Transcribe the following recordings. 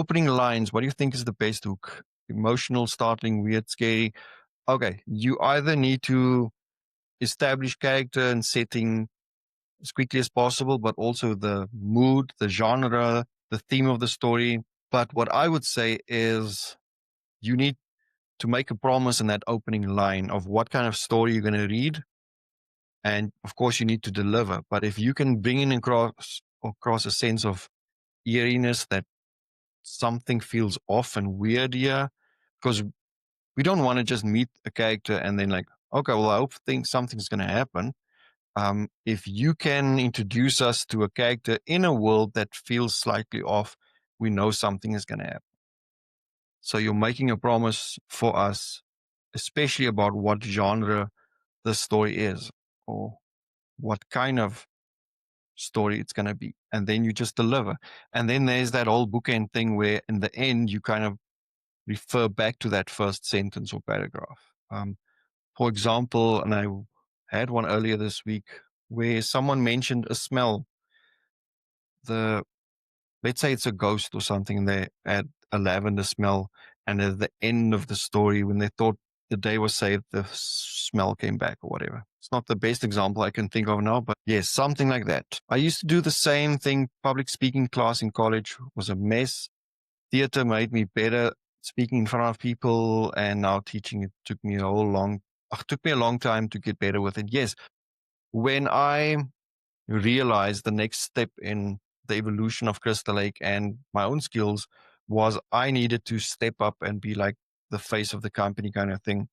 opening lines, what do you think is the best hook? Emotional, startling, weird, scary. Okay, you either need to establish character and setting as quickly as possible, but also the mood, the genre, the theme of the story. But what I would say is you need to make a promise in that opening line of what kind of story you're going to read. And of course, you need to deliver. But if you can bring in across a sense of eeriness that something feels off and weird here, because we don't want to just meet a character and then like, okay, well, I hope something's going to happen. If you can introduce us to a character in a world that feels slightly off, we know something is going to happen. So you're making a promise for us, especially about what genre the story is or what kind of story it's going to be. And then you just deliver. And then there's that whole bookend thing where in the end, you kind of refer back to that first sentence or paragraph. For example, and I had one earlier this week where someone mentioned a smell. Let's say it's a ghost or something, and they had a lavender smell. And at the end of the story, when they thought the day was saved, the smell came back or whatever. It's not the best example I can think of now, but yes, something like that. I used to do the same thing. Public speaking class in college was a mess. Theater made me better speaking in front of people, and now teaching it took me a long time to get better with it. Yes, when I realized the next step in the evolution of Crystal Lake and my own skills was I needed to step up and be like the face of the company kind of thing.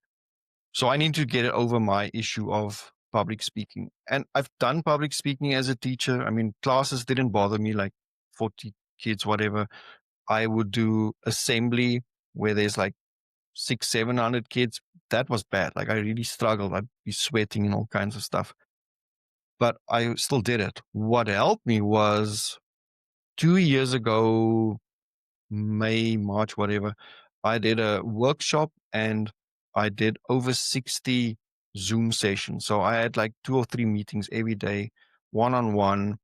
So I need to get over my issue of public speaking. And I've done public speaking as a teacher. I mean, classes didn't bother me, like 40 kids, whatever. I would do assembly where there's like 700 kids. That was bad. Like I really struggled. I'd be sweating and all kinds of stuff, but I still did it. What helped me was 2 years ago, May, March, whatever, I did a workshop and I did over 60 Zoom sessions. So I had like 2 or 3 meetings every day, one-on-one.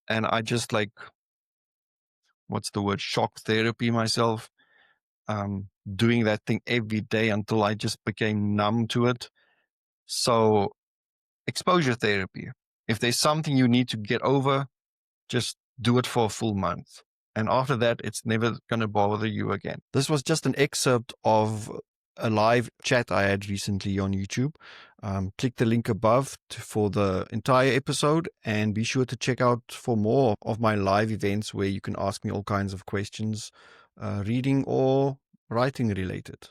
And I just like, what's the word? Shock therapy myself, doing that thing every day until I just became numb to it. So exposure therapy. If there's something you need to get over, just do it for a full month. And after that, it's never going to bother you again. This was just an excerpt of a live chat I had recently on YouTube. Click the link above for the entire episode, and be sure to check out for more of my live events where you can ask me all kinds of questions, reading or writing related.